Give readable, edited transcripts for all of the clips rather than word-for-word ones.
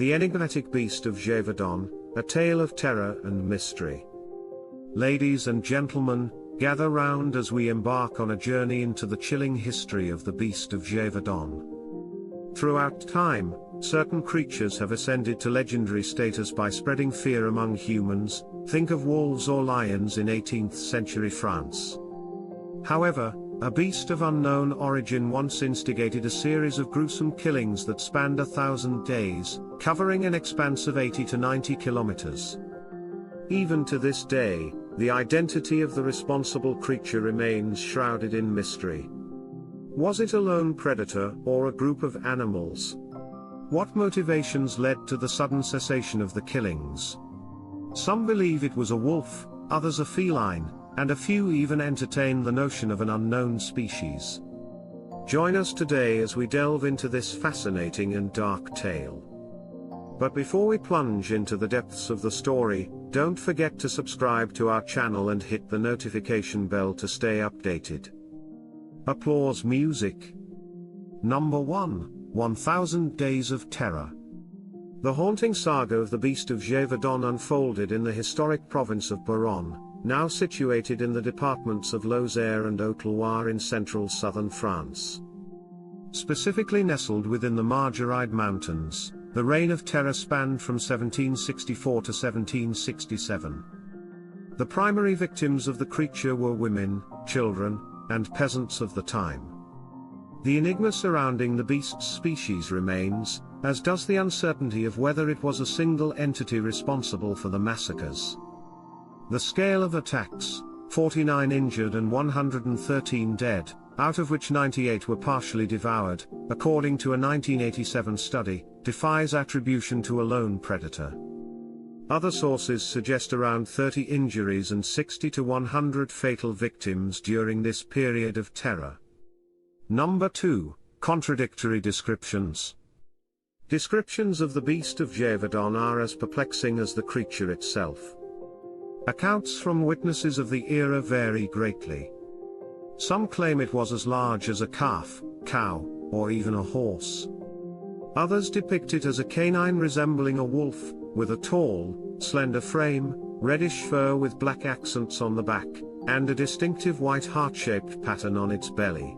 The Enigmatic Beast of Gevaudan, a tale of terror and mystery. Ladies and gentlemen, gather round as we embark on a journey into the chilling history of the Beast of Gevaudan. Throughout time, certain creatures have ascended to legendary status by spreading fear among humans. Think of wolves or lions in 18th century France. However, a beast of unknown origin once instigated a series of gruesome killings that spanned 1,000 days, covering an expanse of 80 to 90 kilometers. Even to this day, the identity of the responsible creature remains shrouded in mystery. Was it a lone predator or a group of animals? What motivations led to the sudden cessation of the killings? Some believe it was a wolf, others a feline, and a few even entertain the notion of an unknown species. Join us today as we delve into this fascinating and dark tale. But before we plunge into the depths of the story, don't forget to subscribe to our channel and hit the notification bell to stay updated. Applause music. Number 1, 1000 Days of Terror. The haunting saga of the Beast of Gevaudan unfolded in the historic province of Baronne, now situated in the departments of Lozère and Haute-Loire in central southern France. Specifically nestled within the Margeride Mountains, the reign of terror spanned from 1764 to 1767. The primary victims of the creature were women, children, and peasants of the time. The enigma surrounding the beast's species remains, as does the uncertainty of whether it was a single entity responsible for the massacres. The scale of attacks, 49 injured and 113 dead, out of which 98 were partially devoured, according to a 1987 study, defies attribution to a lone predator. Other sources suggest around 30 injuries and 60 to 100 fatal victims during this period of terror. Number 2, contradictory descriptions. Descriptions of the Beast of Gevaudan are as perplexing as the creature itself. Accounts from witnesses of the era vary greatly. Some claim it was as large as a calf, cow, or even a horse. Others depict it as a canine resembling a wolf, with a tall, slender frame, reddish fur with black accents on the back, and a distinctive white heart-shaped pattern on its belly.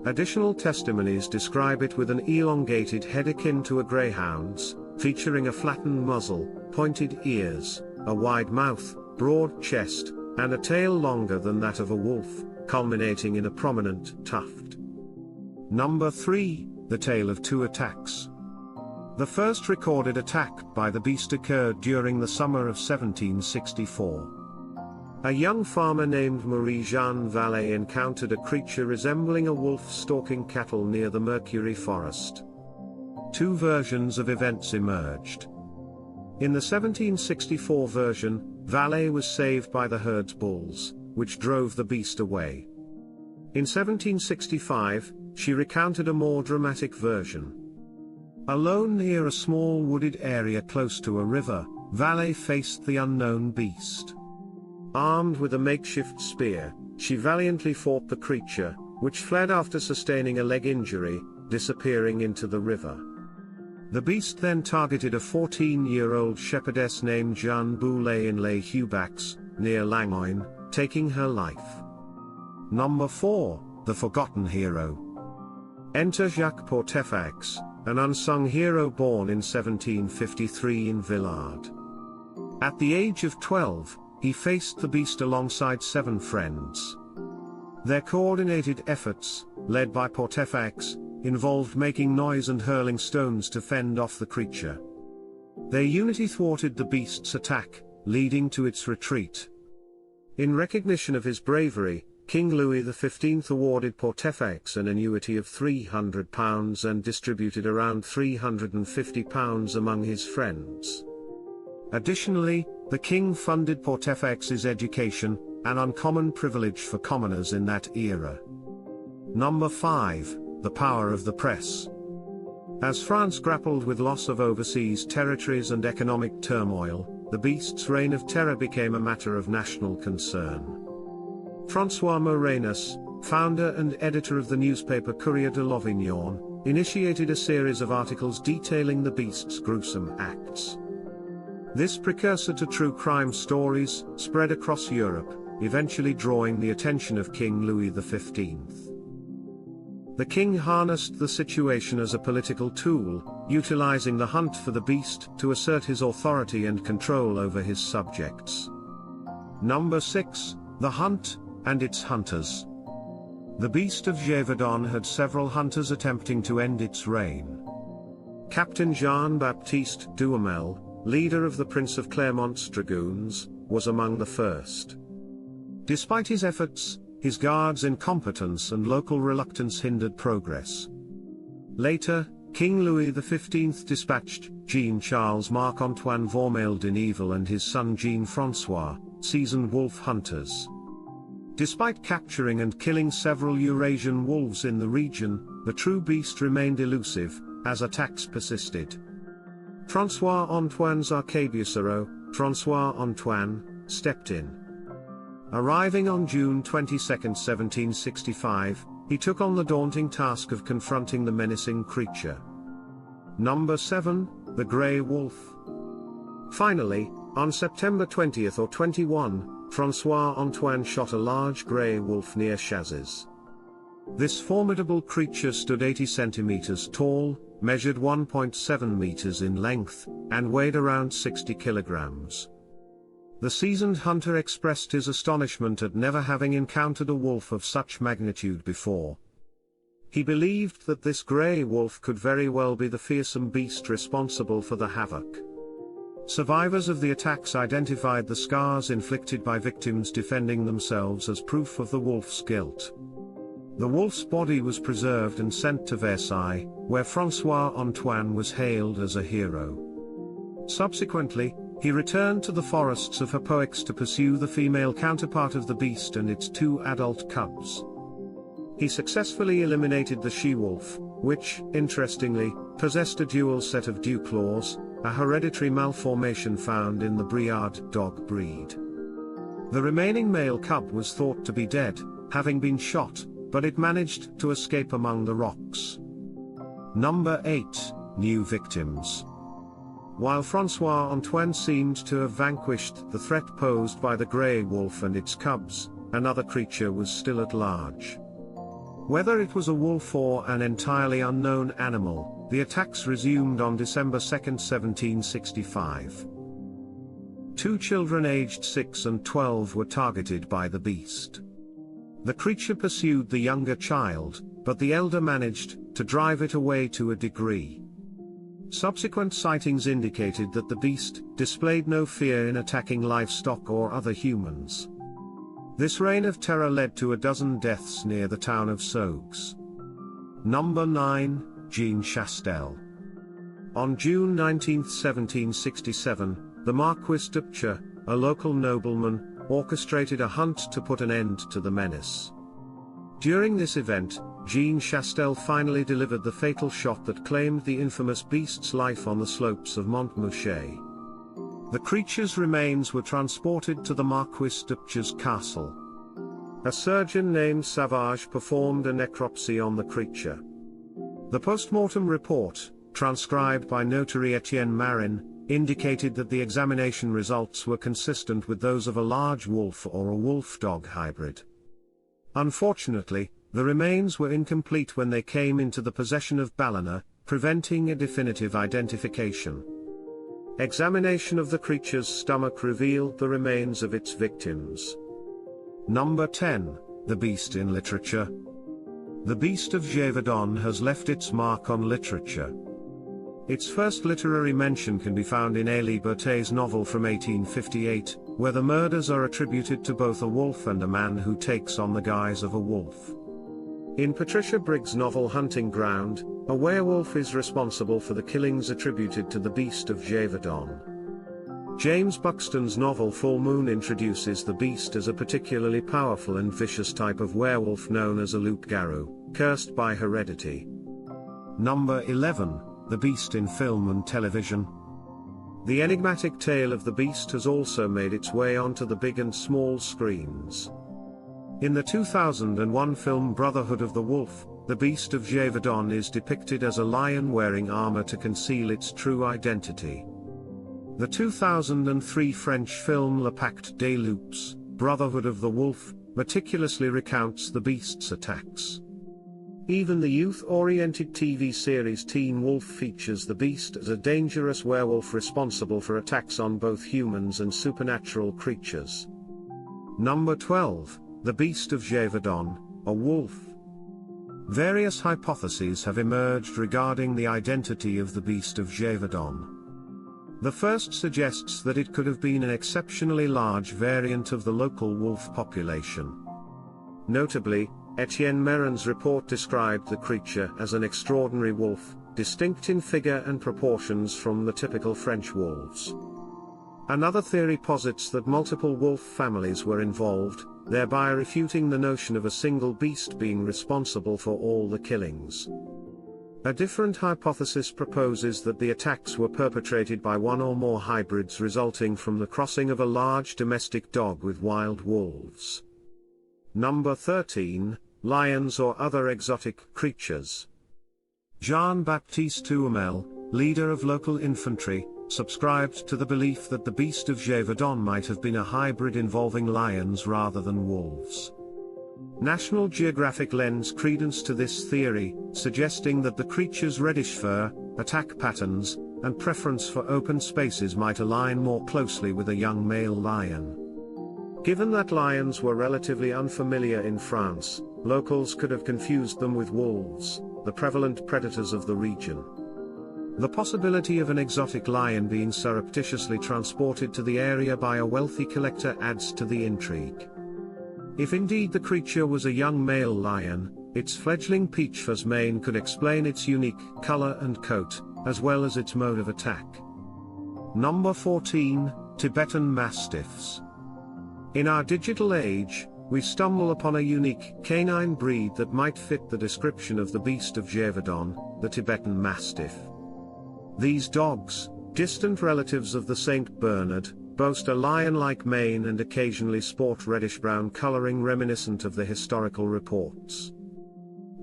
Additional testimonies describe it with an elongated head akin to a greyhound's, featuring a flattened muzzle, pointed ears, a wide mouth, broad chest, and a tail longer than that of a wolf, culminating in a prominent tuft. Number 3, the tale of two attacks. The first recorded attack by the beast occurred during the summer of 1764. A young farmer named Marie-Jeanne Vallée encountered a creature resembling a wolf stalking cattle near the Mercury forest. Two versions of events emerged. In the 1764 version, Vallée was saved by the herd's bulls, which drove the beast away. In 1765, she recounted a more dramatic version. Alone near a small wooded area close to a river, Vallée faced the unknown beast. Armed with a makeshift spear, she valiantly fought the creature, which fled after sustaining a leg injury, disappearing into the river. The beast then targeted a 14-year-old shepherdess named Jeanne Boulet in Les Hubacs, near Langogne, taking her life. Number 4, the Forgotten Hero. Enter Jacques Portefaix, an unsung hero born in 1753 in Villard. At the age of 12, he faced the beast alongside 7 friends. Their coordinated efforts, led by Portefaix, involved making noise and hurling stones to fend off the creature. Their unity thwarted the beast's attack, leading to its retreat. In recognition of his bravery, King Louis XV awarded Portefaix an annuity of £300 and distributed around £350 among his friends. Additionally, the king funded Portefaix's education, an uncommon privilege for commoners in that era. Number 5, the power of the press. As France grappled with loss of overseas territories and economic turmoil, the beast's reign of terror became a matter of national concern. François Morenus, founder and editor of the newspaper Courrier de l'Avignon, initiated a series of articles detailing the beast's gruesome acts. This precursor to true crime stories spread across Europe, eventually drawing the attention of King Louis XV. The king harnessed the situation as a political tool, utilizing the hunt for the beast to assert his authority and control over his subjects. Number 6, The Hunt and its Hunters. The Beast of Gevaudan had several hunters attempting to end its reign. Captain Jean-Baptiste Duhamel, leader of the Prince of Clermont's dragoons, was among the first. Despite his efforts, his guards' incompetence and local reluctance hindered progress. Later, King Louis XV dispatched Jean-Charles Marc-Antoine Vormail de Neville and his son Jean-François, seasoned wolf hunters. Despite capturing and killing several Eurasian wolves in the region, the true beast remained elusive, as attacks persisted. François-Antoine's arquebusier, François-Antoine, stepped in. Arriving on June 22, 1765, he took on the daunting task of confronting the menacing creature. Number 7, The Grey Wolf. Finally, on September 20 or 21, François-Antoine shot a large grey wolf near Chazes. This formidable creature stood 80 centimeters tall, measured 1.7 meters in length, and weighed around 60 kilograms. The seasoned hunter expressed his astonishment at never having encountered a wolf of such magnitude before. He believed that this grey wolf could very well be the fearsome beast responsible for the havoc. Survivors of the attacks identified the scars inflicted by victims defending themselves as proof of the wolf's guilt. The wolf's body was preserved and sent to Versailles, where François-Antoine was hailed as a hero. Subsequently, he returned to the forests of Hapoix to pursue the female counterpart of the beast and its 2 adult cubs. He successfully eliminated the she-wolf, which, interestingly, possessed a dual set of dew claws, a hereditary malformation found in the Briard dog breed. The remaining male cub was thought to be dead, having been shot, but it managed to escape among the rocks. Number 8, New Victims. While François-Antoine seemed to have vanquished the threat posed by the grey wolf and its cubs, another creature was still at large. Whether it was a wolf or an entirely unknown animal, the attacks resumed on December 2, 1765. 2 children aged 6 and 12 were targeted by the beast. The creature pursued the younger child, but the elder managed to drive it away to a degree. Subsequent sightings indicated that the beast displayed no fear in attacking livestock or other humans. This reign of terror led to a dozen deaths near the town of Sougs. Number 9, Jean Chastel. On June 19, 1767, the Marquis d'Upche, a local nobleman, orchestrated a hunt to put an end to the menace. During this event, Jean Chastel finally delivered the fatal shot that claimed the infamous beast's life on the slopes of Montmouchet. The creature's remains were transported to the Marquis d'Upche's castle. A surgeon named Savage performed a necropsy on the creature. The post-mortem report, transcribed by notary Etienne Marin, indicated that the examination results were consistent with those of a large wolf or a wolf-dog hybrid. Unfortunately, the remains were incomplete when they came into the possession of Ballina, preventing a definitive identification. Examination of the creature's stomach revealed the remains of its victims. Number 10, The Beast in Literature. The Beast of Gevaudan has left its mark on literature. Its first literary mention can be found in Élie Berthé's novel from 1858, where the murders are attributed to both a wolf and a man who takes on the guise of a wolf. In Patricia Briggs' novel Hunting Ground, a werewolf is responsible for the killings attributed to the Beast of Gevaudan. James Buxton's novel Full Moon introduces the beast as a particularly powerful and vicious type of werewolf known as a loup-garou, cursed by heredity. Number 11, The Beast in Film and Television. The enigmatic tale of the beast has also made its way onto the big and small screens. In the 2001 film Brotherhood of the Wolf, The Beast of Gevaudan is depicted as a lion wearing armor to conceal its true identity. The 2003 French film Le Pacte des Loups, Brotherhood of the Wolf, meticulously recounts the beast's attacks. Even the youth-oriented TV series Teen Wolf features the beast as a dangerous werewolf responsible for attacks on both humans and supernatural creatures. Number 12, The Beast of Gevaudan, a wolf. Various hypotheses have emerged regarding the identity of the Beast of Gevaudan. The first suggests that it could have been an exceptionally large variant of the local wolf population. Notably, Etienne Mérin's report described the creature as an extraordinary wolf, distinct in figure and proportions from the typical French wolves. Another theory posits that multiple wolf families were involved, thereby refuting the notion of a single beast being responsible for all the killings. A different hypothesis proposes that the attacks were perpetrated by one or more hybrids resulting from the crossing of a large domestic dog with wild wolves. Number 13, Lions or other exotic creatures. Jean-Baptiste Duhamel, leader of local infantry, subscribed to the belief that the Beast of Gevaudan might have been a hybrid involving lions rather than wolves. National Geographic lends credence to this theory, suggesting that the creature's reddish fur, attack patterns, and preference for open spaces might align more closely with a young male lion. Given that lions were relatively unfamiliar in France, locals could have confused them with wolves, the prevalent predators of the region. The possibility of an exotic lion being surreptitiously transported to the area by a wealthy collector adds to the intrigue. If indeed the creature was a young male lion, its fledgling peach-fuzz mane could explain its unique color and coat, as well as its mode of attack. Number 14, Tibetan Mastiffs. In our digital age, we stumble upon a unique canine breed that might fit the description of the Beast of Gevaudan, the Tibetan Mastiff. These dogs, distant relatives of the Saint Bernard, boast a lion-like mane and occasionally sport reddish-brown coloring reminiscent of the historical reports.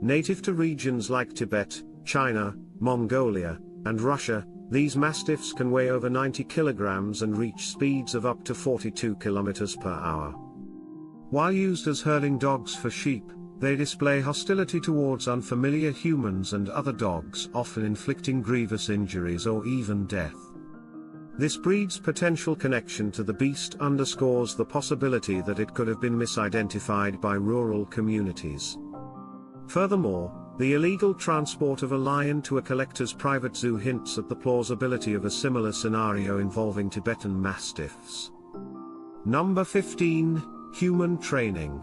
Native to regions like Tibet, China, Mongolia, and Russia, these mastiffs can weigh over 90 kilograms and reach speeds of up to 42 kilometers per hour. While used as herding dogs for sheep, they display hostility towards unfamiliar humans and other dogs, often inflicting grievous injuries or even death. This breed's potential connection to the beast underscores the possibility that it could have been misidentified by rural communities. Furthermore, the illegal transport of a lion to a collector's private zoo hints at the plausibility of a similar scenario involving Tibetan mastiffs. Number 15, Human Training.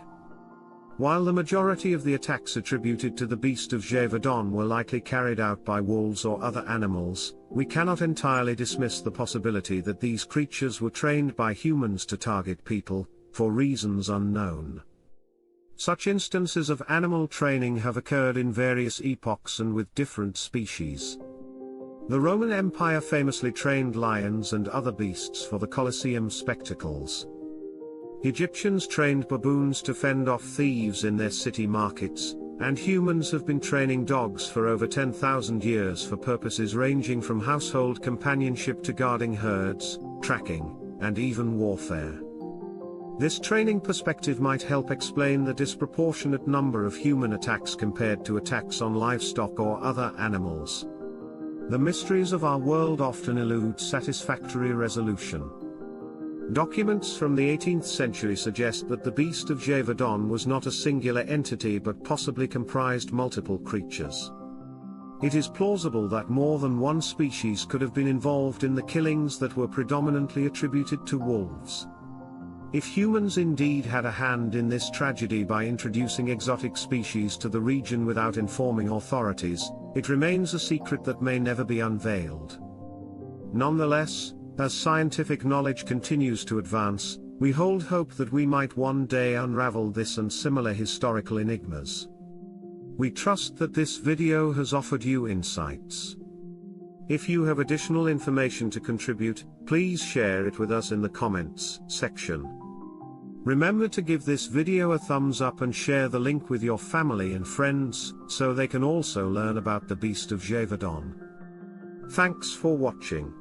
While the majority of the attacks attributed to the Beast of Gevaudan were likely carried out by wolves or other animals, we cannot entirely dismiss the possibility that these creatures were trained by humans to target people, for reasons unknown. Such instances of animal training have occurred in various epochs and with different species. The Roman Empire famously trained lions and other beasts for the Colosseum spectacles. Egyptians trained baboons to fend off thieves in their city markets, and humans have been training dogs for over 10,000 years for purposes ranging from household companionship to guarding herds, tracking, and even warfare. This training perspective might help explain the disproportionate number of human attacks compared to attacks on livestock or other animals. The mysteries of our world often elude satisfactory resolution. Documents from the 18th century suggest that the Beast of Gevaudan was not a singular entity but possibly comprised multiple creatures. It is plausible that more than one species could have been involved in the killings that were predominantly attributed to wolves. If humans indeed had a hand in this tragedy by introducing exotic species to the region without informing authorities, it remains a secret that may never be unveiled. Nonetheless, as scientific knowledge continues to advance, we hold hope that we might one day unravel this and similar historical enigmas. We trust that this video has offered you insights. If you have additional information to contribute, please share it with us in the comments section. Remember to give this video a thumbs up and share the link with your family and friends, so they can also learn about the Beast of Gevaudan. Thanks for watching.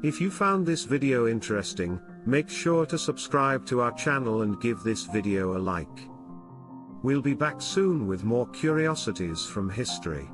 If you found this video interesting, make sure to subscribe to our channel and give this video a like. We'll be back soon with more curiosities from history.